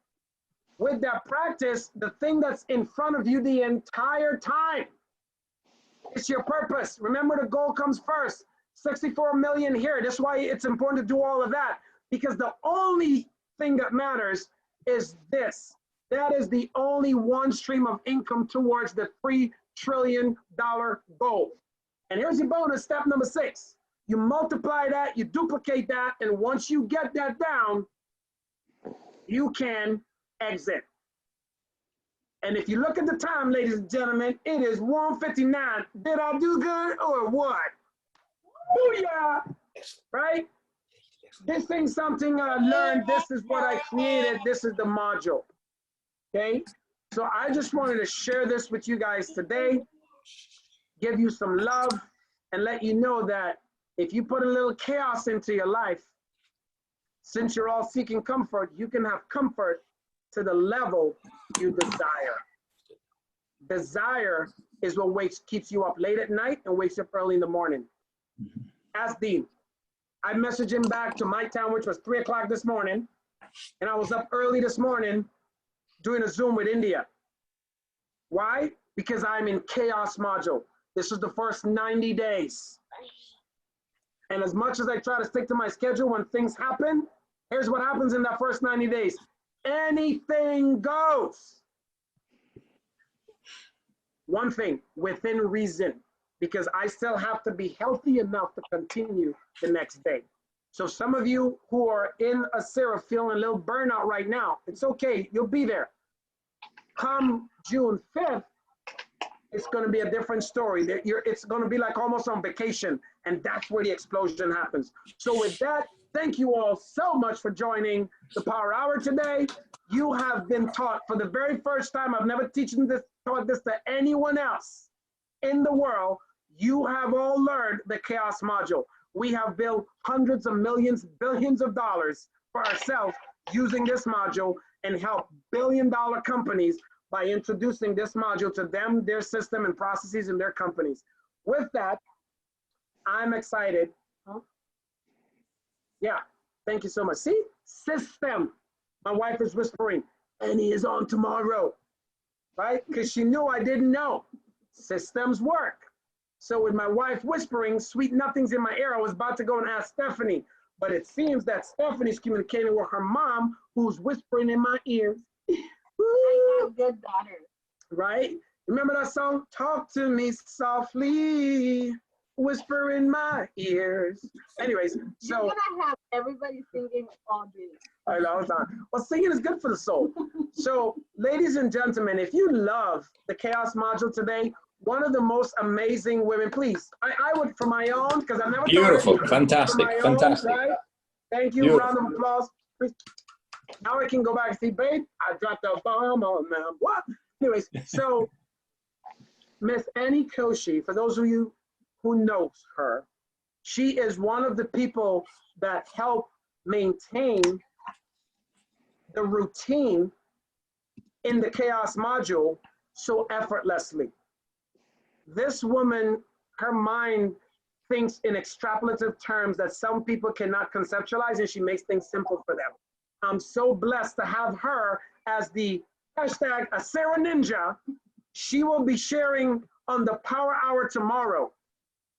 With that practice, the thing that's in front of you the entire time, it's your purpose. Remember, the goal comes first. 64 million here. That's why it's important to do all of that, because the only thing that matters is this. That is the only one stream of income towards the $3 trillion goal. And here's your bonus, step number 6. You multiply that, you duplicate that, and once you get that down, you can exit. And if you look at the time, ladies and gentlemen, it is 1:59. Did I do good or what? Booyah! Right? This ain't something I learned. This is what I created. This is the module. Okay? So I just wanted to share this with you guys today, give you some love, and let you know that if you put a little chaos into your life, since you're all seeking comfort, you can have comfort to the level you desire. Desire is what keeps you up late at night and wakes you up early in the morning. Ask Dean. I messaged him back to my town, which was 3 o'clock this morning, and I was up early this morning doing a Zoom with India. Why? Because I'm in chaos module. This is the first 90 days. And as much as I try to stick to my schedule, when things happen, here's what happens in that first 90 days. Anything goes. One thing, within reason, because I still have to be healthy enough to continue the next day. So some of you who are in Asera feeling a little burnout right now, it's okay, you'll be there. Come June 5th, it's going to be a different story. It's going to be like almost on vacation, and that's where the explosion happens. So with that, thank you all so much for joining the Power Hour today. You have been taught for the very first time. I've never taught this to anyone else in the world. You have all learned the chaos module. We have built hundreds of millions, billions of dollars for ourselves using this module and help billion-dollar companies by introducing this module to them, their system and processes in their companies. With that, I'm excited. Huh? Yeah, thank you so much. See, system. My wife is whispering, and he is on tomorrow, right? Because she knew I didn't know. Systems work. So with my wife whispering, sweet nothings in my ear, I was about to go and ask Stephanie, but it seems that Stephanie's communicating with her mom, who's whispering in my ears. I have good daughters. Right? Remember that song? Talk to me softly, whisper in my ears. Anyways, so. You're gonna have everybody singing all day. All the time. Well, singing is good for the soul. So, ladies and gentlemen, if you love the Chaos Module today, one of the most amazing women, please, I would, for my own, because I've never Beautiful, done it, fantastic, own, fantastic. right? Thank you, Beautiful. round of applause. Please. Now I can go back and see, babe, I dropped a bomb on them. What? Anyways, so Miss Annie Koshi, for those of you who knows her, she is one of the people that help maintain the routine in the chaos module so effortlessly. This woman, her mind thinks in extrapolative terms that some people cannot conceptualize, and she makes things simple for them. I'm so blessed to have her as the hashtag a Sarah Ninja. She will be sharing on the Power Hour tomorrow.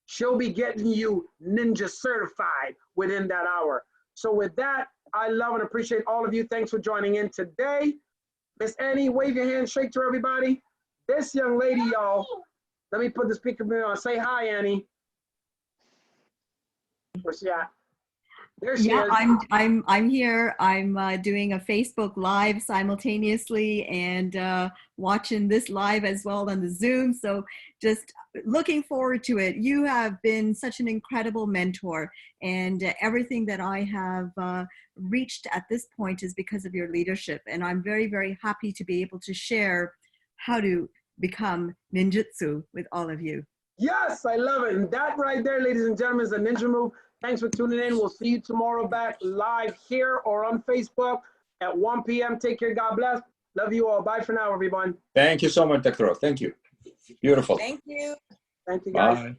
She'll be getting you ninja certified within that hour. So with that, I love and appreciate all of you. Thanks for joining in today. Miss Annie, wave your hand, shake to everybody. This young lady, y'all, let me put the speaker on. Say hi, Annie. Where's she at? There she Yeah, is. I'm here. I'm doing a Facebook Live simultaneously and watching this live as well on the Zoom. So just looking forward to it. You have been such an incredible mentor, and everything that I have reached at this point is because of your leadership. And I'm very, very happy to be able to share how to become ninjutsu with all of you. Yes, I love it. And that right there, ladies and gentlemen, is a ninja move. Thanks for tuning in. We'll see you tomorrow back live here or on Facebook at 1 p.m. Take care. God bless. Love you all. Bye for now, everyone. Thank you so much, Dr. O. Thank you. Beautiful. Thank you. Thank you, guys. Bye.